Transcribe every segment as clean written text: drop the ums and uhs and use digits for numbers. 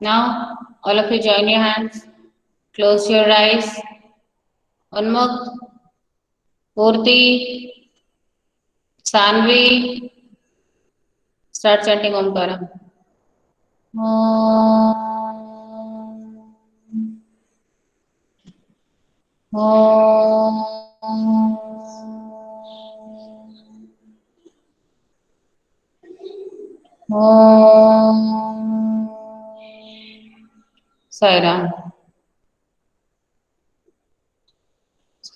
Now, all of you join your hands. Close your eyes. Unmukh, Purti, Sanvi, start chanting Omkara. Sai Ram.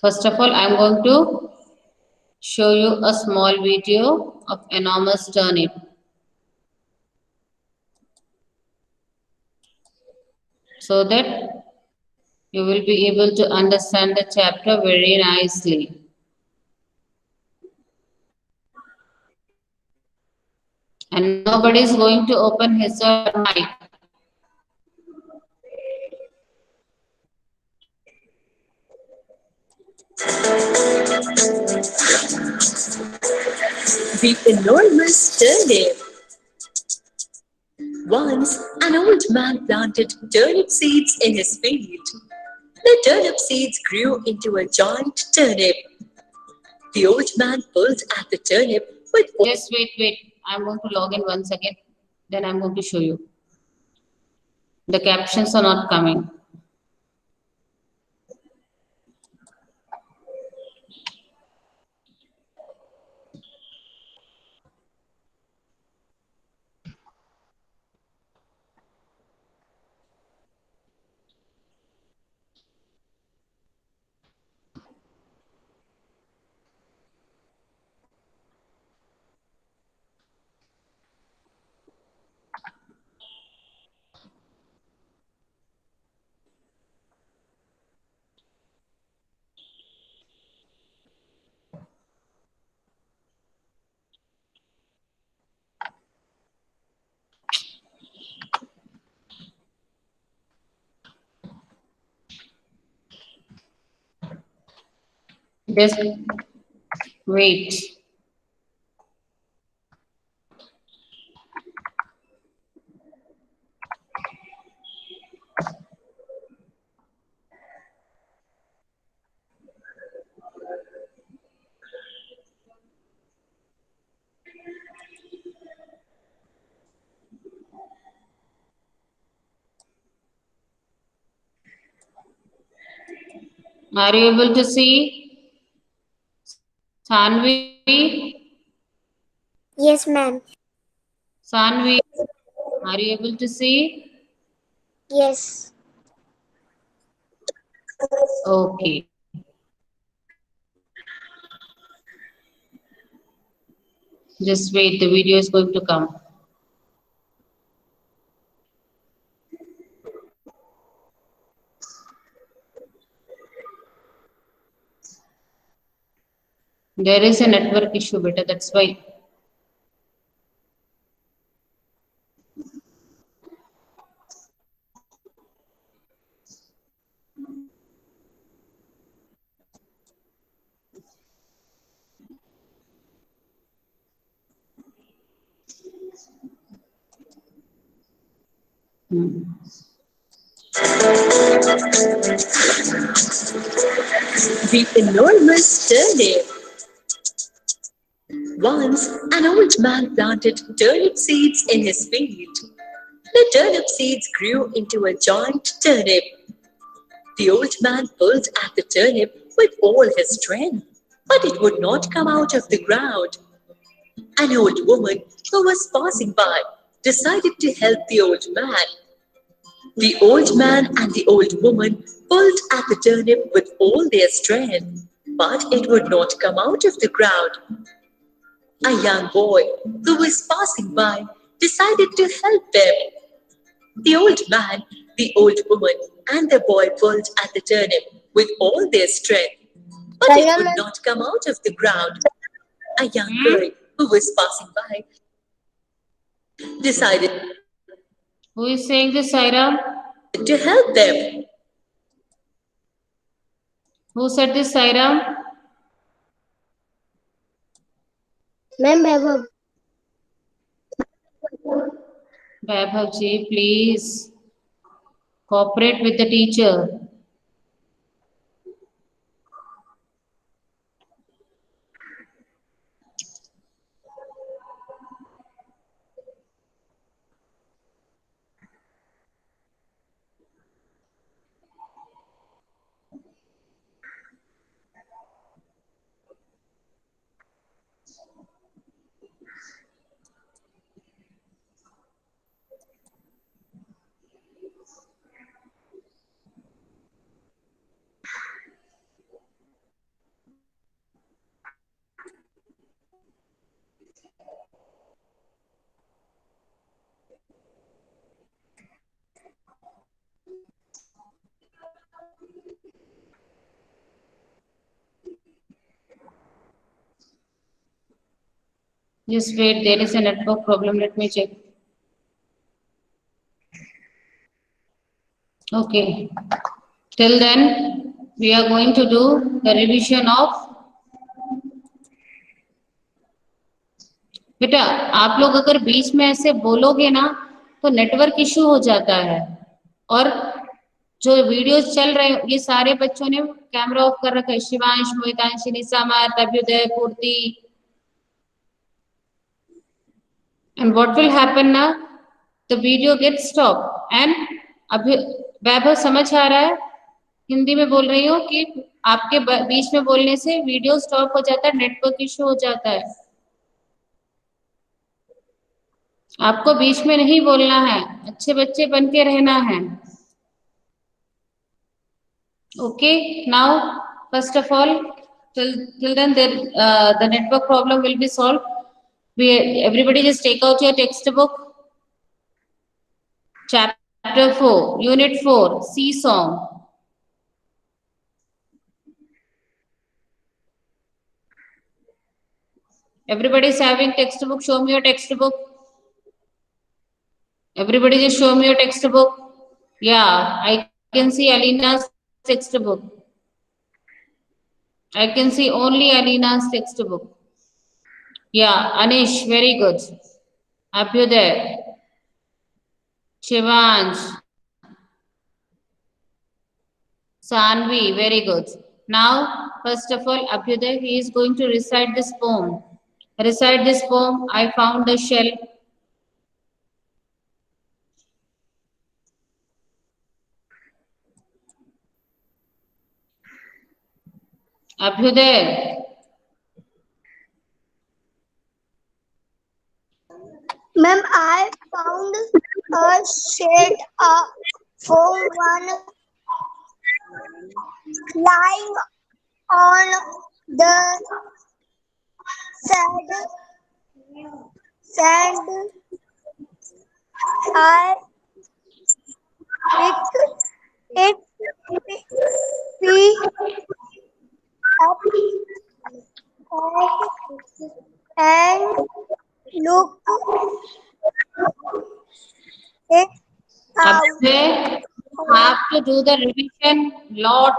First of all, I am going to show you a small video of enormous turnip. So that you will be able to understand the chapter very nicely. And nobody is going to open his or her mic. The enormous turnip. Once, an old man planted turnip seeds in his field. The turnip seeds grew into a giant turnip. The old man pulled at the turnip with... Just wait. I'm going to log in once again. Then I'm going to show you. The captions are not coming. Just wait. Are you able to see? Sanvi? Yes, ma'am. Sanvi, are you able to see? Yes. Okay. Just wait, the video is going to come. There is a network issue, beta, that's why. The enormous turnip. Once, an old man planted turnip seeds in his field. The turnip seeds grew into a giant turnip. The old man pulled at the turnip with all his strength, but it would not come out of the ground. An old woman who was passing by decided to help the old man. The old man and the old woman pulled at the turnip with all their strength, but it would not come out of the ground. A young boy who was passing by decided to help them. The old man, the old woman, and the boy pulled at the turnip with all their strength, but it would not come out of the ground. A young boy who was passing by decided Who is saying this, Saira? to help them. Who said this, Saira? Ma'am, Vaibhav. Vaibhav ji, please cooperate with the teacher. Just wait, there is a network problem. Let me check. Okay. Till then, we are going to do the revision of. बेटा आप लोग अगर बीच में ऐसे बोलोगे ना तो network issue हो जाता है। और जो वीडियोस चल रहे ये सारे बच्चों ने कैमरा ऑफ कर रखा है। शिवांश, मोहितांश, निशा, मार्थ, अभ्युदय, पूर्ति। And what will happen now? The video gets stopped. And अभी वैभव समझ आ रहा है? हिंदी में बोल रही हूँ कि आपके बीच में बोलने से वीडियो स्टॉप हो जाता है, नेटवर्क इशू हो जाता है। आपको बीच में नहीं बोलना है, अच्छे बच्चे बन के रहना है। Okay, now first of all, till then the network problem will be solved. Everybody just take out your textbook. Chapter 4, Unit 4, Sea Song. Everybody is having textbook. Show me your textbook. Everybody just show me your textbook. Yeah, I can see Alina's textbook. I can see only Alina's textbook. Yeah, Anish, very good. Abhyuday, Shivansh, Sanvi, very good. Now, first of all, Abhyuday, he is going to recite this poem. Recite this poem. I found a shell. Abhyuday. Ma'am, I found a shade for one lying on the sand. I picked it up and looked it out. Abhyuday, you have to do the revision lot.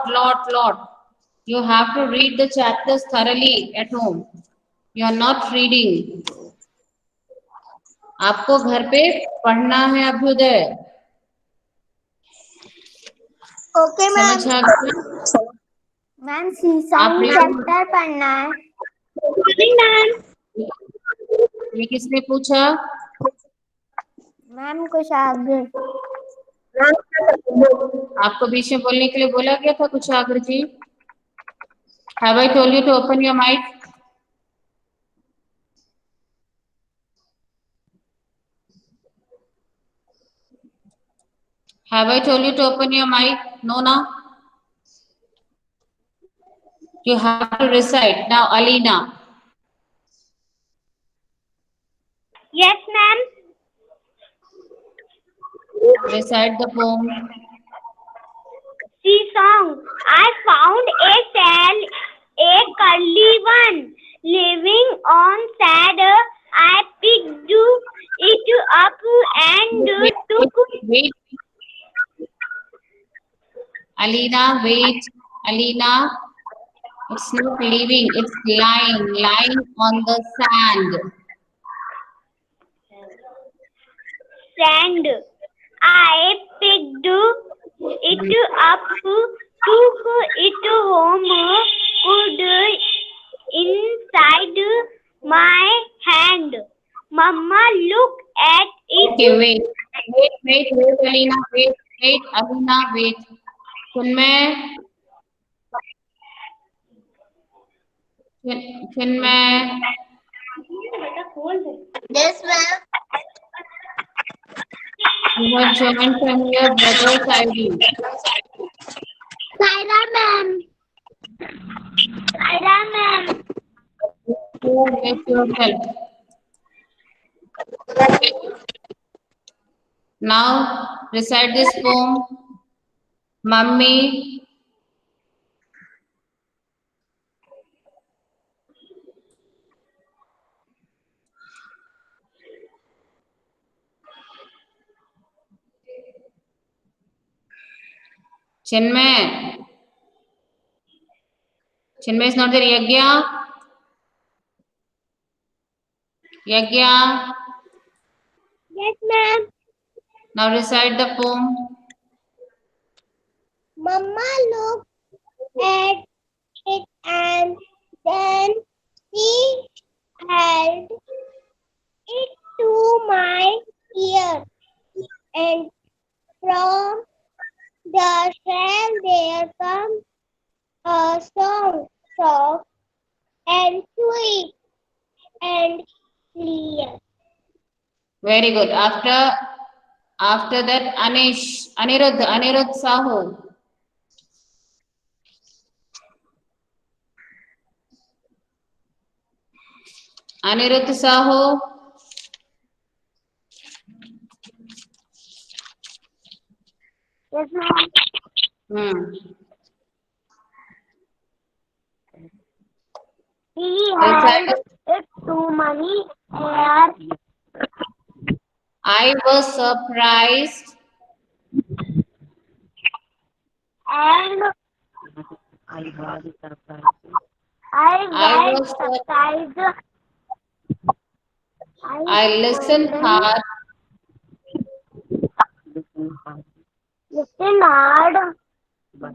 You have to read the chapters thoroughly at home. You are not reading. आपको घर पे पढ़ना है Abhyuday. Okay ma'am. समझ आ गया? Ma'am सी song chapter पढ़ना है। Ma'am ये किसने पूछा? मैम कुशाग्र। आपको बीच में बोलने के लिए बोला गया था कुशाग्र जी? Have I told you to open your mic? Have I told you to open your mic? No, now. You have to recite. Now, Alina. Yes, ma'am. Recite the poem. Sea song. I found a shell, a curly one, living on sand. I picked it up and took. Wait. Alina, wait. Alina, it's not living, it's lying on the sand. sand. I picked it up, took it home, put inside my hand. Mama, look at it. Okay, wait, Alina, wait, Alina, wait. Chinmay, Chinmay, Yes, ma'am. you have joined from your brother's ID. Saira, ma'am. Saira, ma'am. You get yourself. Now recite this poem. Mummy, Chinmay. Chinmay is not there. Yagya. Yes, ma'am. Now recite the poem. Mama looked at it and then she held it to my ear, and from the shell there comes a song, soft and sweet and clear. Very good. After that, Anirudh Sahu. Anirudh Sahu. Yes, ma'am. Hmm. He Recite. held it to my ear, I was surprised. and I I was was surprised. I listened hard. Listen hard, but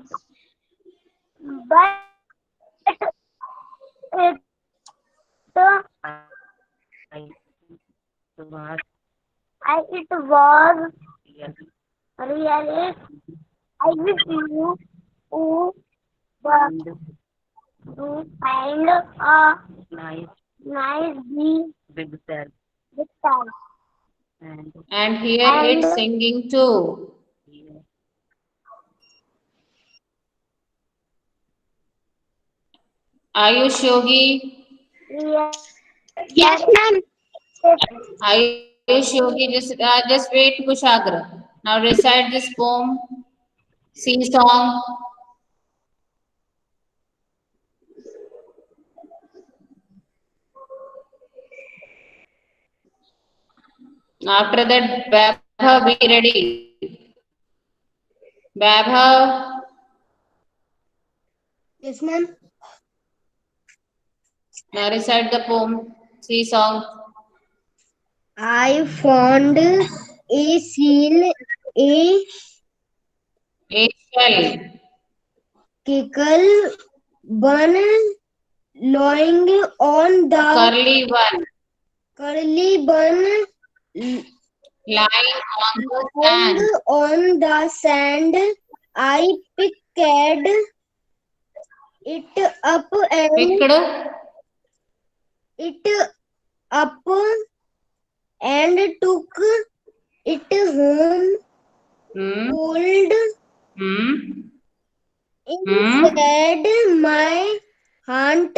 it was really. I wish you to find a nice big time. And hear it singing too. Ayush Yogi. Yes, ma'am. Ayush Yogi, just wait, Kushagra. Now recite this poem, Sea Song. After that, Vaibhav, be ready. Vaibhav, Yes, ma'am. now recite the poem, Sea Song. I found a seal, a A shell, kickle bun lying on the curly one, curly bun lying on the lying sand. on the sand. I picked it up and Picked, it up and took it home. hmm, Cold hmm, inside my aunt,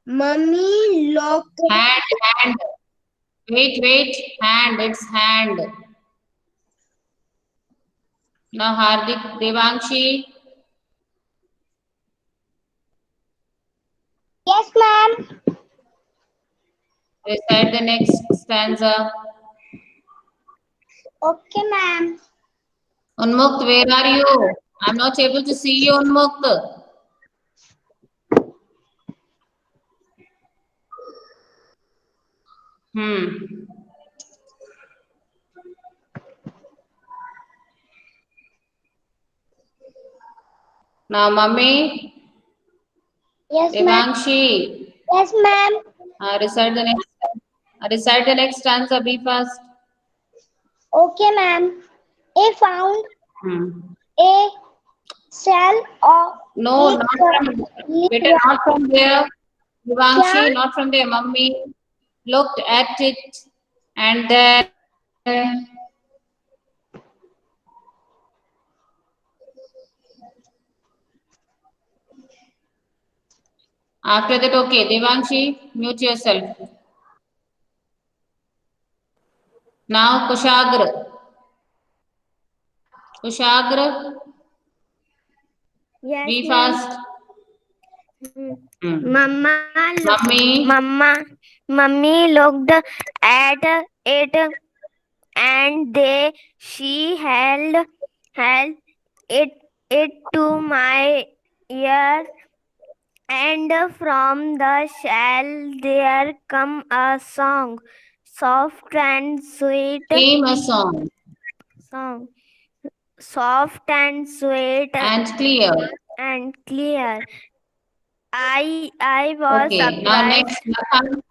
mummy locked hand. Wait, hand, it's hand. Now Hardik, Devangshi, Yes, ma'am. recite the next stanza. Okay, ma'am. Unmukt, where are you? I'm not able to see you, Unmukt. Hmm. Now, mummy, Yes, ma'am. Devangshi, Yes, ma'am. recite the next. Recite the next stanza. Be fast. Okay, ma'am. A found Hmm. a shell of No, a not from. Better curly not from there. one. Devangshi, not from there. Mummy looked at it, and then after that, okay, Devangshi, mute yourself. Now, Kushagra. Kushagra, Yes, be ma'am. fast. Hmm. Mama, Mummy, mummy looked at it, and she held it to my ear, and from the shell there come a song, soft and sweet came a song song, soft and sweet and clear. and clear. I was Okay, now surprised. next, Lakhan.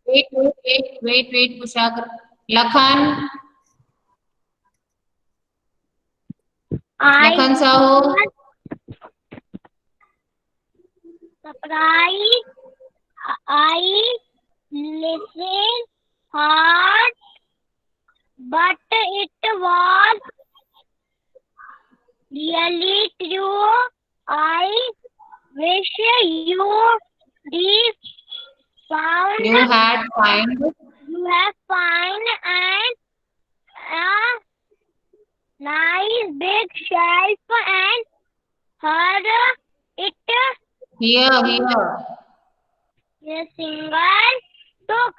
Wait, Kushagra. Lakhan, I Lakhan Sahu. was surprised. I listened hard, but it was really true. I wish you did found You had find. you have found and a nice big shelf and heard it Here. a single took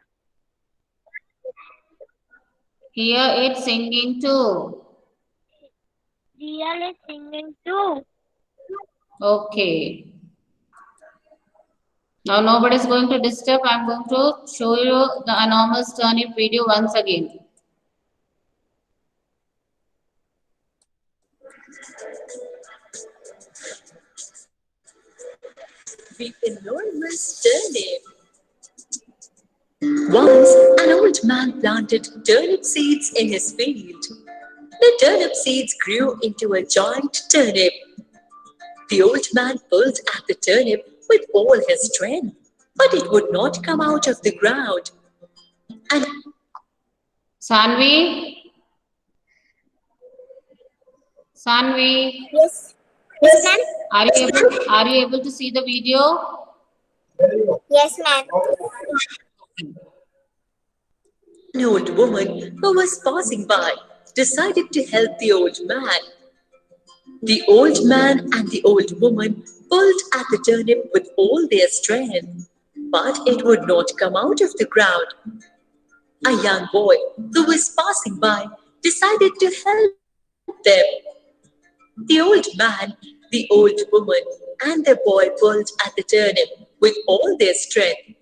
Here it's singing too. really singing too. Okay. Now nobody is going to disturb. I'm going to show you the enormous turnip video once again. The enormous turnip. Once an old man planted turnip seeds in his field. The turnip seeds grew into a giant turnip. The old man pulled at the turnip with all his strength, but it would not come out of the ground. And Sanvi, Sanvi, Yes. Yes, ma'am. are you able to see the video? Yes, ma'am. an old woman who was passing by decided to help the old man. The old man and the old woman pulled at the turnip with all their strength, but it would not come out of the ground. A young boy who was passing by decided to help them. The old man, the old woman, and the boy pulled at the turnip with all their strength,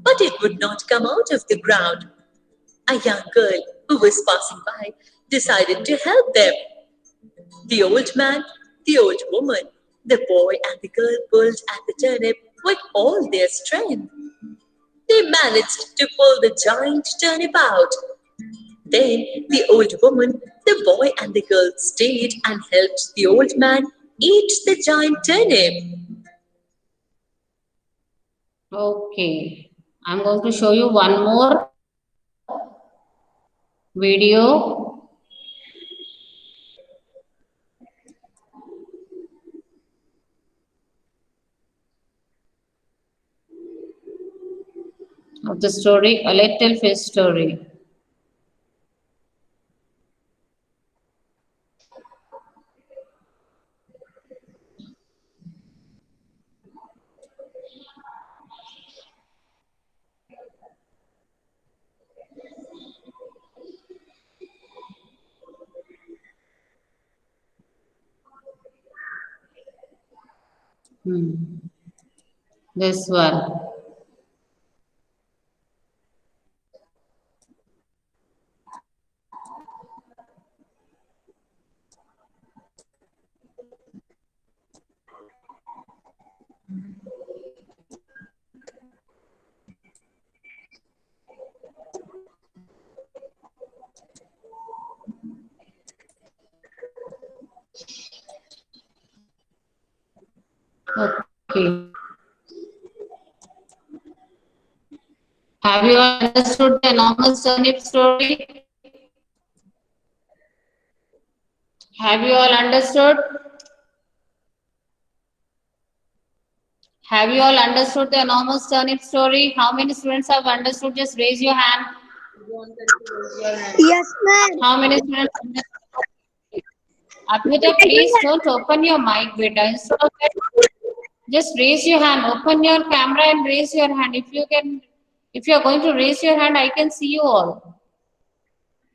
but it would not come out of the ground. A young girl who was passing by decided to help them. The old man, the old woman, the boy, and the girl pulled at the turnip with all their strength. They managed to pull the giant turnip out. Then the old woman, the boy, and the girl stayed and helped the old man eat the giant turnip. Okay. I'm going to show you one more video. Of the story, A Little Fish Story. This one. Okay. Have you all understood the enormous turnip story? Have you all understood? Have you all understood the enormous turnip story? How many students have understood? Just raise your hand. Yes, ma'am. How many students understood? Abhita, please don't open your mic, beta. Instead of that, just raise your hand. Open your camera and raise your hand. If you can, if you are going to raise your hand, I can see you all.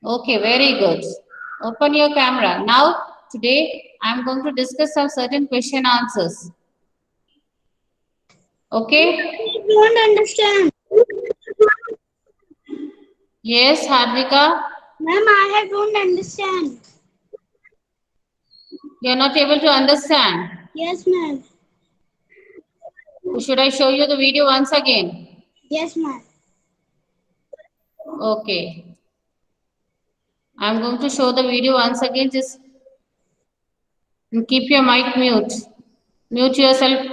Okay, very good. Open your camera. Now, today, I am going to discuss some certain question answers. Okay? I don't understand. Yes, Hardika? Ma'am, I don't understand. You are not able to understand. Yes, ma'am. Should I show you the video once again? Yes, ma'am. Okay. I am going to show the video once again. Just keep your mic mute. Mute yourself.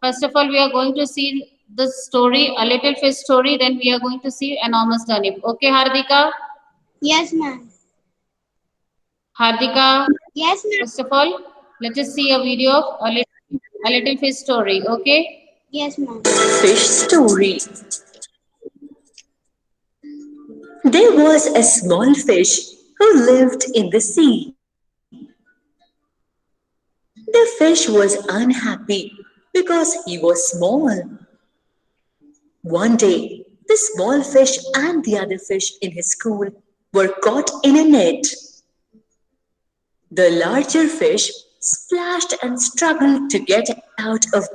First of all, we are going to see the story, a little fish story. Then we are going to see enormous turnip. Okay, Hardika? Yes, ma'am. Hardika, Yes, ma'am. first of all, let us see a video of a little fish story. Okay? Yes, ma'am. Fish story. There was a small fish who lived in the sea. The fish was unhappy because he was small. One day, the small fish and the other fish in his school were caught in a net. The larger fish splashed and struggled to get out of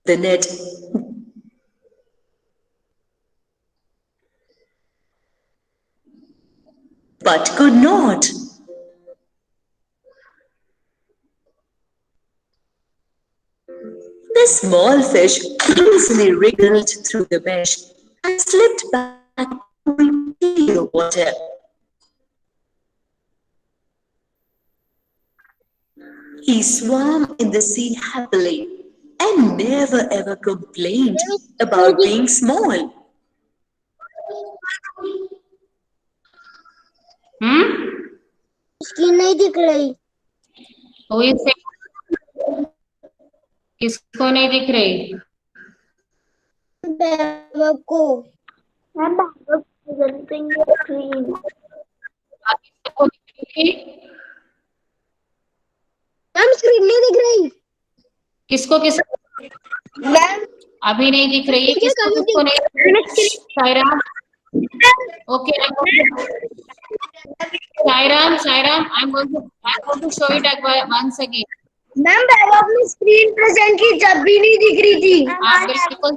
the net. But could not. The small fish easily wriggled through the mesh and slipped back into clear water. He swam in the sea happily and never ever complained about being small. Screen नहीं दिख रही. Who is saying? किसको नहीं दिख रही? वैभव को. Ma'am, वैभव presenting screen. Ma'am, screen नहीं दिख रही. किसको मैम, अभी नहीं दिख रही है. किसको नहीं? Sairam. Okay. Sairam, I'm going to show it once again. Ma'am, Vaibhav अपनी स्क्रीन प्रेजेंट की जब भी नहीं दिख रही थी. आप बिल्कुल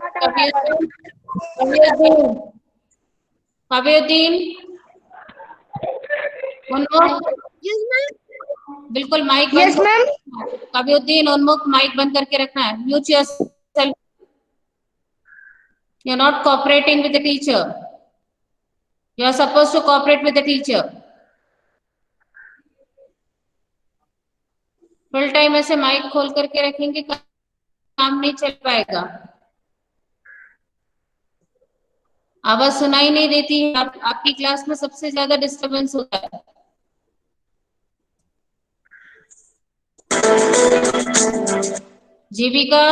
कबीरुद्दीन, उन्मुख, बिल्कुल माइक बंद. Yes ma'am. कबीरुद्दीन, उन्मुख, माइक बंद करके रखना है. Mute yourself. You are not cooperating with the teacher. You are supposed to cooperate with the teacher. Full time ऐसे माइक खोल करके रखेंगे, काम नहीं चल पाएगा. आवाज सुनाई नहीं देती है. आपकी क्लास में सबसे ज्यादा डिस्टरबेंस होता है. Jeevika,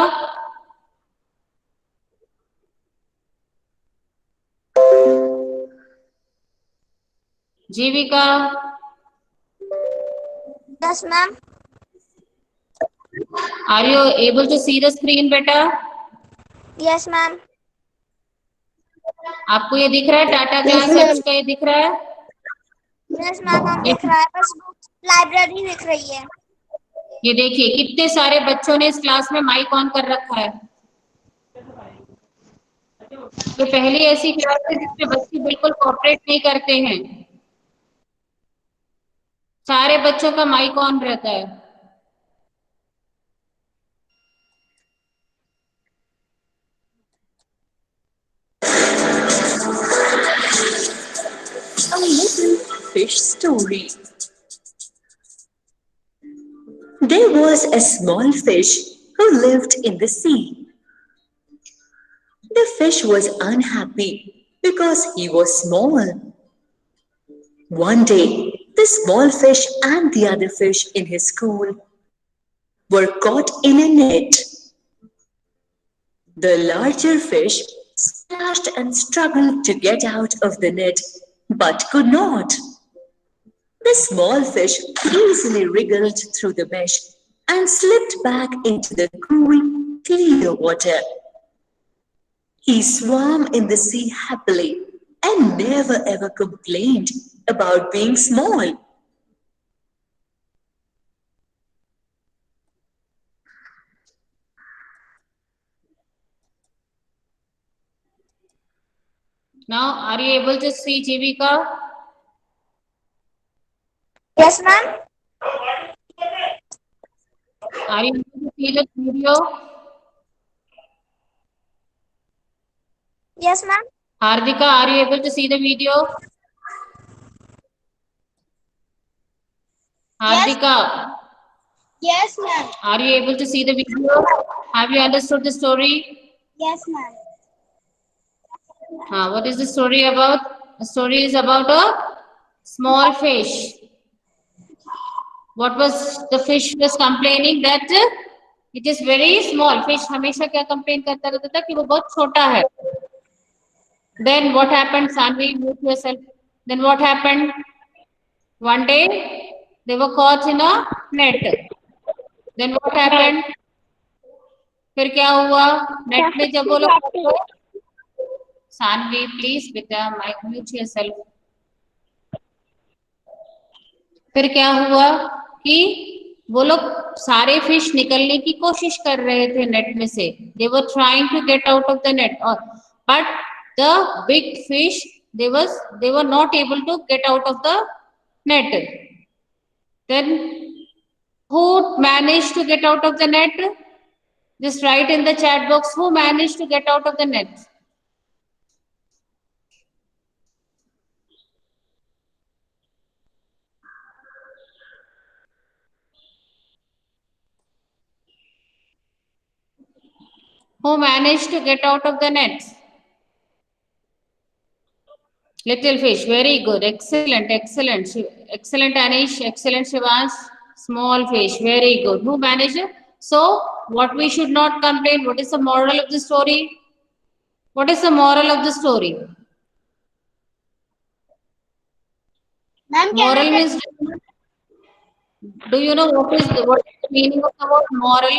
Jeevika. Yes ma'am. Are you able to see the screen बेटा? Yes ma'am. आपको ये दिख रहा है? टाटा क्लास सर्च का ये दिख रहा है? यस मैम, हम दिख रहा है. बस लाइब्रेरी दिख रही है. ये देखिए कितने सारे बच्चों ने इस क्लास में माइक ऑन कर रखा है. ये पहली ऐसी क्लास है जिसमें बच्चे बिल्कुल कोऑपरेट नहीं करते हैं। सारे बच्चों का माइक ऑन रहता है। A little fish story. There was a small fish who lived in the sea. The fish was unhappy because he was small. One day, the small fish and the other fish in his school were caught in a net. The larger fish splashed and struggled to get out of the net, but could not. The small fish easily wriggled through the mesh and slipped back into the cool, clear water. He swam in the sea happily and never ever complained about being small. Now, are you able to see Jivika? Yes, ma'am. Are you able to see the video? Yes, ma'am. Hardika, are you able to see the video? Hardika, Yes, ma'am. are you able to see the video? Have you understood the story? Yes, ma'am. What is the story about? The story is about a small fish. What was the fish was complaining that it is very small. Fish हमेशा क्या complain करता रहता था कि वो बहुत छोटा है. Then what happened? Sanvi, mute yourself. Then what happened? One day they were caught in a net. Then what happened? फिर क्या हुआ? नेट में जब वो लोग सानवी प्लीज बेटा माइक म्यूट योरसेल्फ. फिर क्या हुआ कि वो लोग सारे फिश निकलने की कोशिश कर रहे थे नेट में से. They were trying to get out of the net but the big fish they were not able to get out of the net. Then who managed to get out of the net? Just write in the chat box who managed to get out of the net. Who managed to get out of the net? Little fish, very good, excellent, excellent, excellent Anish, excellent Shivansh. Small fish, very good. Who managed? So, what we should not complain. What is the moral of the story? What is the moral of the story? Moral means. Do you know what is the meaning of the word moral?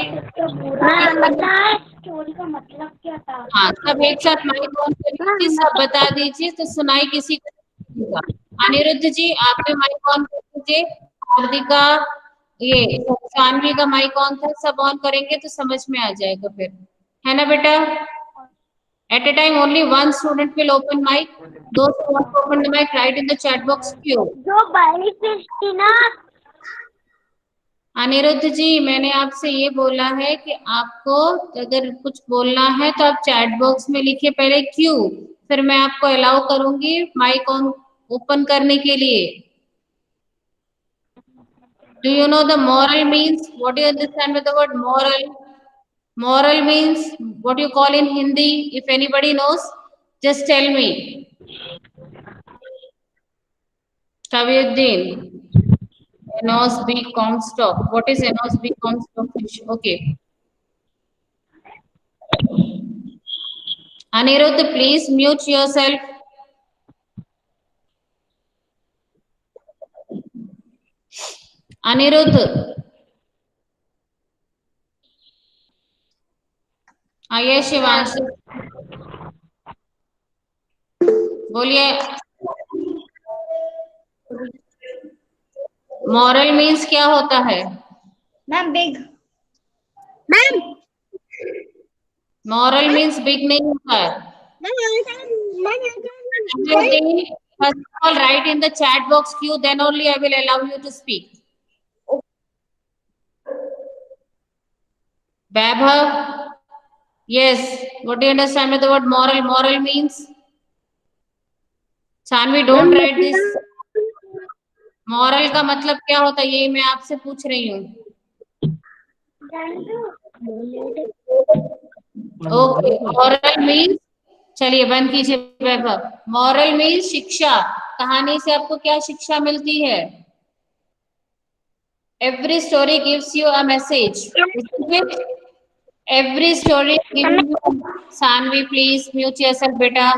Story का मतलब क्या था? हाँ, सब एक साथ mic on करिए, सब बता दीजिए तो सुनाई किसी को. अनिरुद्ध जी आप भी माइक ऑन कर दीजिए. हार्दिका ये सानवी का माइक ऑन था, सब ऑन करेंगे तो समझ में आ जाएगा फिर, है ना बेटा? At a time only one student will open mic. Those who want to open the mic, write in the chat box Q. जो बड़ी फिश थी ना, अनिरुद्ध जी मैंने आपसे ये बोला है कि आपको अगर कुछ बोलना है तो आप चैट बॉक्स में लिखिए पहले क्यू, फिर मैं आपको अलाउ करूंगी माइक ऑन ओपन करने के लिए. Do you know the moral means? What do you understand with the word moral? Moral means what you call in Hindi. If anybody knows, just tell me. Taviuddin. Enos B. Comstock. What is Enos B. Comstock fish? Okay. Anirudh, please mute yourself. Anirudh. आइए शिवांश बोलिए. Moral means क्या होता है? Ma'am big. Ma'am moral means big नहीं होता है. First of all, write in the chat box Q, then only I will allow you to speak. Vaibhav, yes. What do you understand by the word moral? Moral means? Sanvi, don't write this. Moral का मतलब क्या होता है? ये मैं आपसे पूछ रही हूँ. Okay, moral means, चलिए बंद कीजिए वैभव. Moral means शिक्षा. कहानी से आपको क्या शिक्षा मिलती है? Every story gives you a message. Every story gives you. Sanvi, please mute yourself, beta.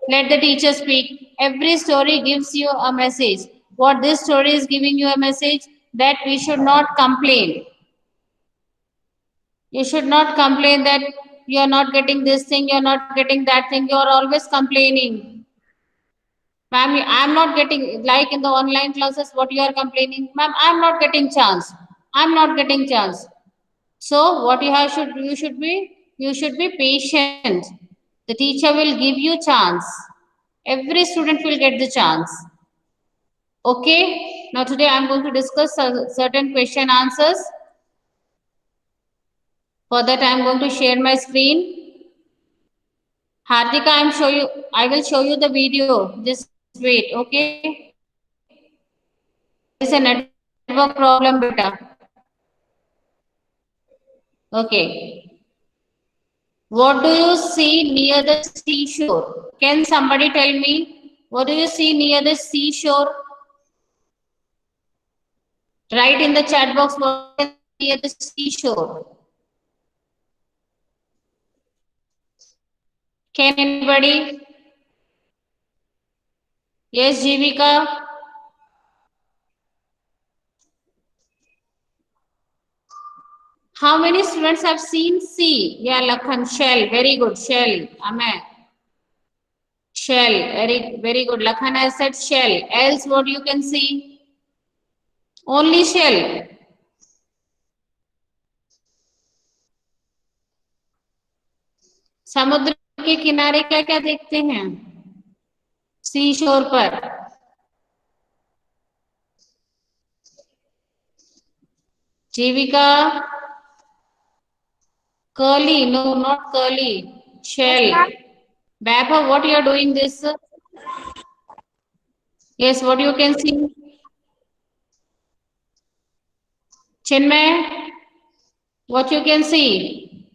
Let the teacher speak. Every story gives you a message. What this story is giving you a message? That we should not complain. You should not complain that you are not getting this thing, you are not getting that thing, you are always complaining. Ma'am, I am not getting, like in the online classes, what you are complaining? Ma'am, I am not getting chance. I am not getting chance. So what you should be patient. The teacher will give you chance. Every student will get the chance. Okay. Now today I am going to discuss certain question answers. For that I am going to share my screen. Hardika, I will show you the video. Just wait, okay? There is a network problem, beta. Okay. What do you see near the seashore? Can somebody tell me? What do you see near the seashore? Write in the chat box what is near the seashore. Can anybody? Yes, Jivika. How many students have seen sea? Yeah, Lakhan, shell. Very good, shell. Amen. Shell. Very good. Lakhan has said shell. Else what you can see? Only shell. समुद्र के किनारे क्या क्या देखते हैं? सी शोर पर जीविका. Curly, no, not curly. Shell. Vaibhav, what you are doing this? Yes, what you can see? Chinmay, what you can see?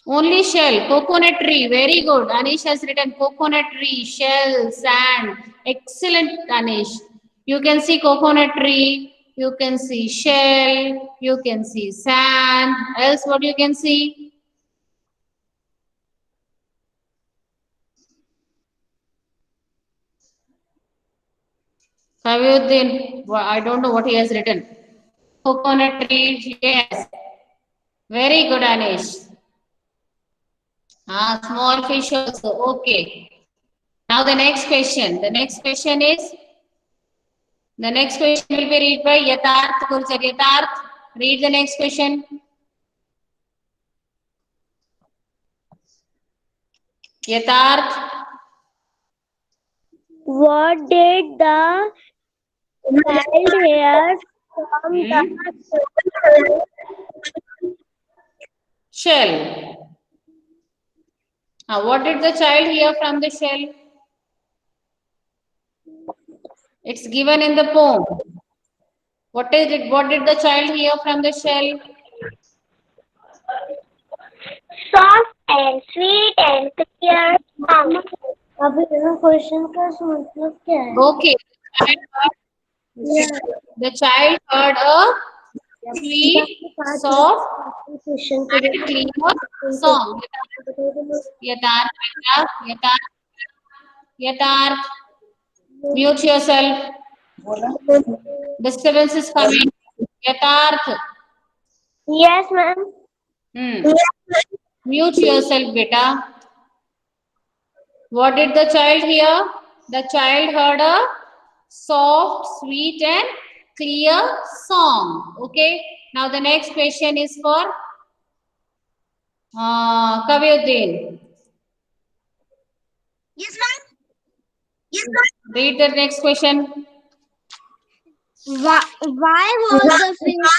Only shell. Coconut tree. Very good. Anish has written coconut tree, shell, sand. Excellent, Anish. You can see coconut tree. You can see shell. You can see sand. Else, what you can see? Kavyuddin, I don't know what he has written. Coconut tree, yes. Very good, Anish. Small fish also, okay. Now the next question. The next question will be read by Yatarth Gurjar. Yatarth, read the next question. Yatarth. What did the child hear from the Shell. What did the child hear from the shell? It's given in the poem. What is it? What did the child hear from the shell? soft and sweet and clear sound? अभी question का मतलब क्या है? Okay. The child heard a sweet, soft, and clear song. Yatarth, mute yourself. Disturbance is coming. Yatarth. Yes, ma'am. Mute yourself, beta. What did the child hear? The child heard a soft, sweet, and clear song. Okay. Now the next question is for Kavyuddin. Yes, ma'am. Yes, ma'am. Read the next question. Why was the fish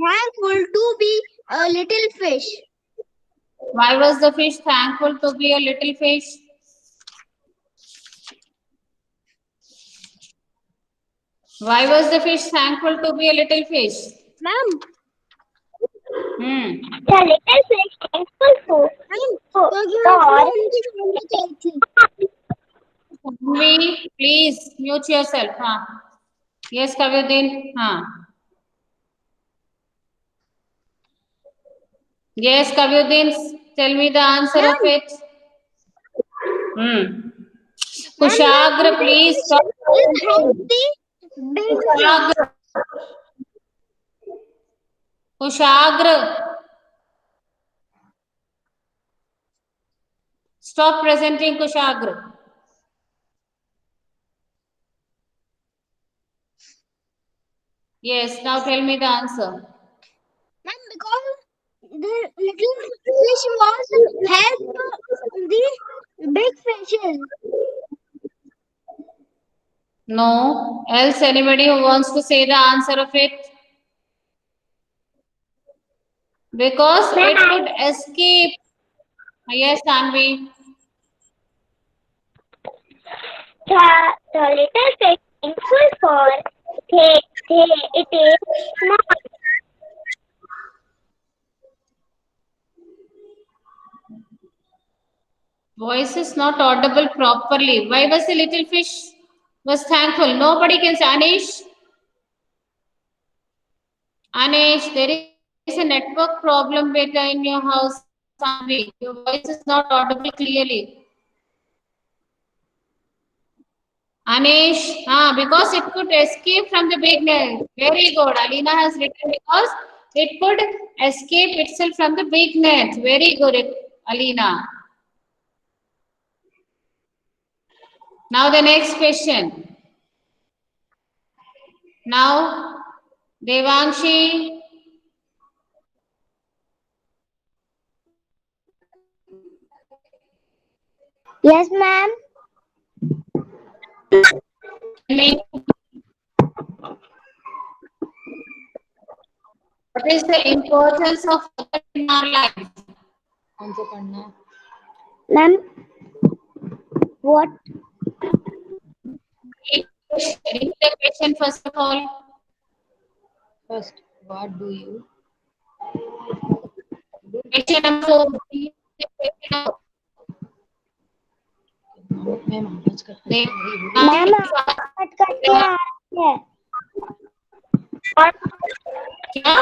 thankful to be a little fish? Why was the fish thankful to be a little fish? Why was the fish thankful to be a little fish? Ma'am, The little fish thankful for We please mute yourself. हाँ. Yes, Kavyuddin. हाँ. Yes, Kavyuddin. Tell me the answer of it. Kushagra, please stop. Kushagra. Kushagra. Stop presenting Kushagra. Yes, now tell me the answer. Ma'am, because the little fish was help the big fishes. No. Else anybody who wants to say the answer of it? Because it could escape. Yes, Anvi. The little fish thankful for it is small. Voice is not audible properly. Why was the little fish was thankful? Nobody can say. Anish, there is a network problem beta in your house. Anvi, your voice is not audible clearly. Anish, because it could escape from the big net. Very good. Alina has written because it could escape itself from the big net. Very good, Alina. Now the next question. Now, Devangshi. Yes, ma'am. What is the importance of water in our life? Ma'am, what? Read the question first of all. First, what do you? Question number 4. Read the question out. Ma'am आवाज cut They- ma'am cut करके आ रही है क्या?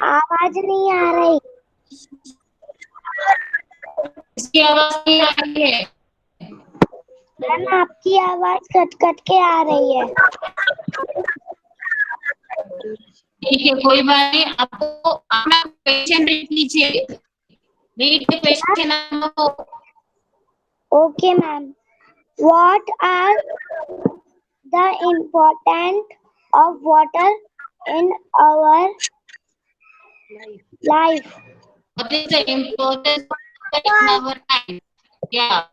आवाज नहीं आ रही इसकी आवाज नहीं आ रही है. मैम आपकी आवाज कट कट के आ रही है ठीक है, कोई बात नहीं. आपको अपना क्वेश्चन रीड कीजिए. Read the question number 4. Okay, ma'am. What are the importance of water in our life? What is the importance of water in our life? Yeah.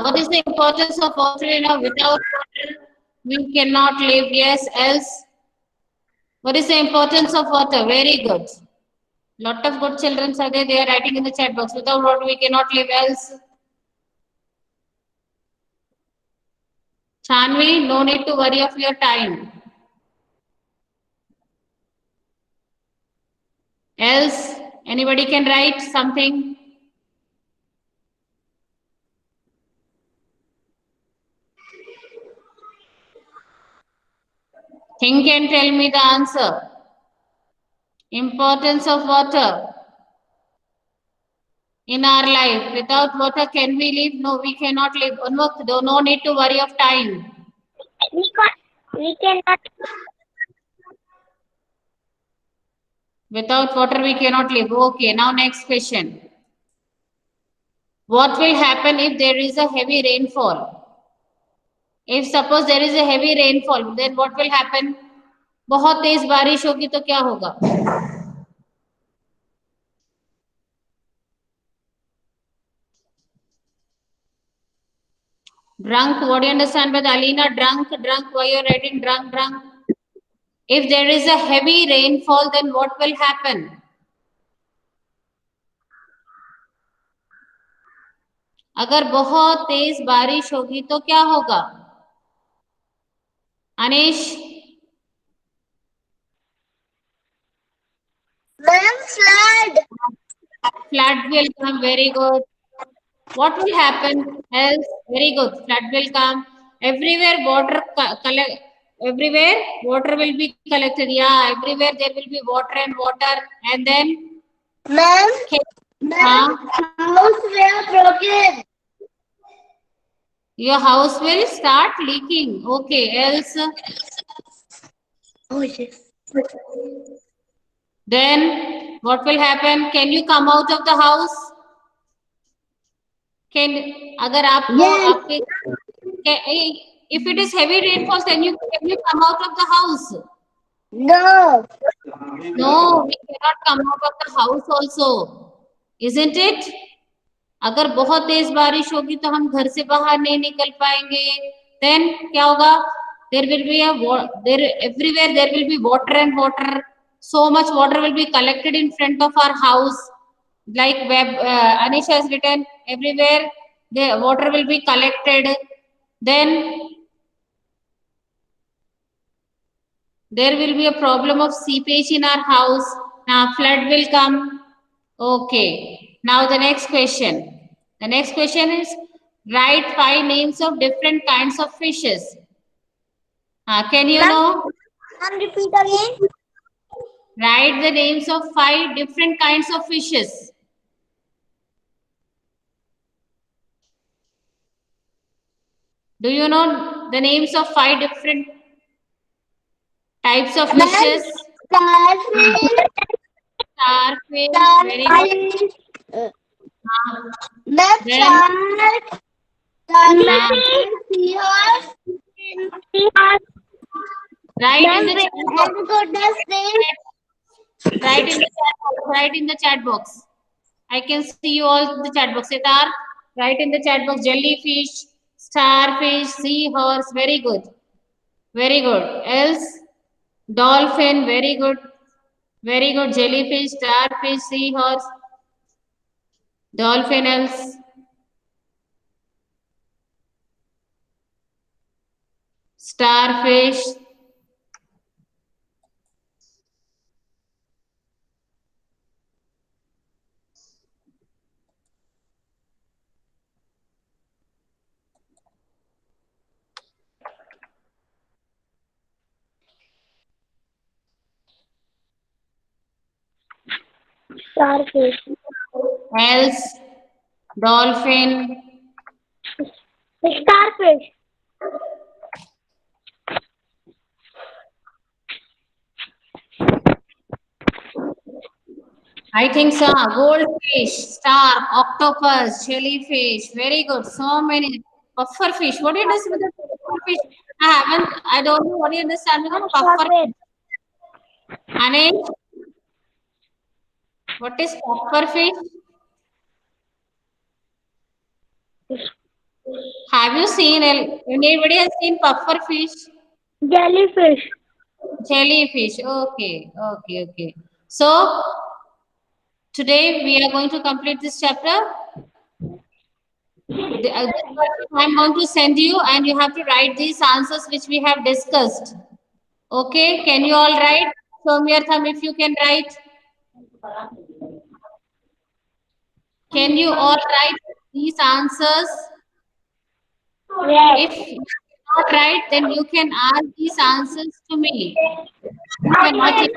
What is the importance of water in our without water we cannot live? Yes, else. What is the importance of water? Very good. Lot of good children are there. They are writing in the chat box. Without water we cannot live. Else. Chanvi, no need to worry of your time. Else, anybody can write something. Think and tell me the answer. Importance of water in our life. Without water, can we live? No, we cannot live. Unmukh, no need to worry of time. We cannot. Without water, we cannot live. Okay, now next question. What will happen if there is a heavy rainfall? If suppose there is a heavy rainfall, then what will happen? बहुत तेज बारिश होगी तो क्या होगा? Drunk, what do you understand by the Alina? Drunk, why you are writing drunk? If there is a heavy rainfall, then what will happen? अगर बहुत तेज बारिश होगी तो क्या होगा? Anish? Ma'am, flood. Flood will come. Very good. What will happen else? Very good. Flood will come. Everywhere water everywhere water will be collected. Yeah, everywhere there will be water, and then Ma'am, house will broken. Your house will start leaking. Okay, else? Oh yes. Then what will happen? Can you come out of the house? अगर आपको आपके if it is heavy rainfall, then can you come out of the house? No. No, we cannot come out of the house also, isn't it? अगर बहुत तेज बारिश होगी तो हम घर से बाहर नहीं निकल पाएंगे. Then क्या होगा? There will be everywhere there will be water and water. So much water will be collected in front of our house. Like Anish has written, everywhere the water will be collected. Then there will be a problem of seepage in our house. Now flood will come. Okay. Now the next question. The next question is, write 5 names of different kinds of fishes. Can you know? Repeat again. Write the names of 5 different kinds of fishes. Do you know the names of 5 different types of fishes? Starfish. Starfish. Very good. Shark. Seahorse. Write in the chat box. Write in the chat box. I can see you all in the chat box. Siddharth, write in the chat box. Jellyfish, starfish, seahorse. Very good. Very good. Else, dolphin. Very good. Very good. Jellyfish, starfish, seahorse. Dolphin. Else, starfish. Starfish. Else, dolphin. Starfish. I think so. Goldfish, star, octopus, jellyfish. Very good. So many. Pufferfish. What do you understand with the pufferfish? I don't know what do you understand with the pufferfish. Anish, what is pufferfish? Have you seen, anybody has seen pufferfish? Jellyfish. Jellyfish. Okay. So, today we are going to complete this chapter. I'm going to send you and you have to write these answers which we have discussed. Okay, can you all write? Show me your thumb if you can write. Can you all write these answers? Yes. If you cannot write, then you can ask these answers to me. You cannot.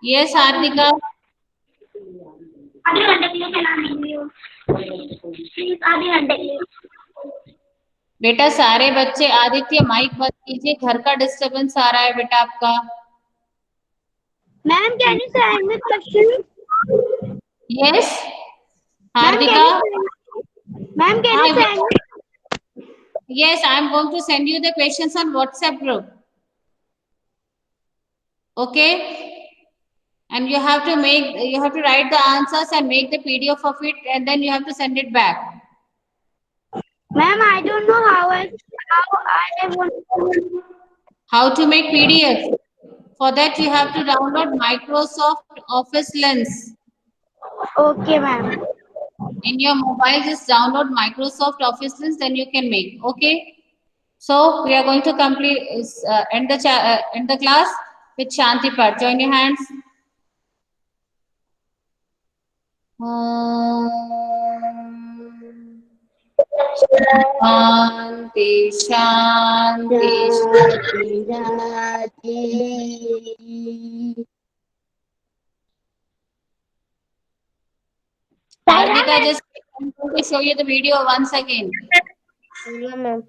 Yes, Hartika. आधे घंटे के लिए चला देंगे please आधे घंटे के लिए बेटा सारे बच्चे आदित्य माइक बंद कीजिए घर का डिस्टरबेंस आ रहा है बेटा आपका ma'am can you send me question yes Hardika ma'am can you send yes I am going to send you the questions on WhatsApp group okay and you have to write the answers and make the PDF of it and then you have to send it back Ma'am, I don't know how I want. How to make PDF? For that, you have to download Microsoft Office Lens. Okay, ma'am. In your mobile, just download Microsoft Office Lens, then you can make. Okay. So we are going to end the class with Shanti Part. Join your hands. Shanti, Shanti, Harnika, just I'm going to show you the video once again. Ma'am.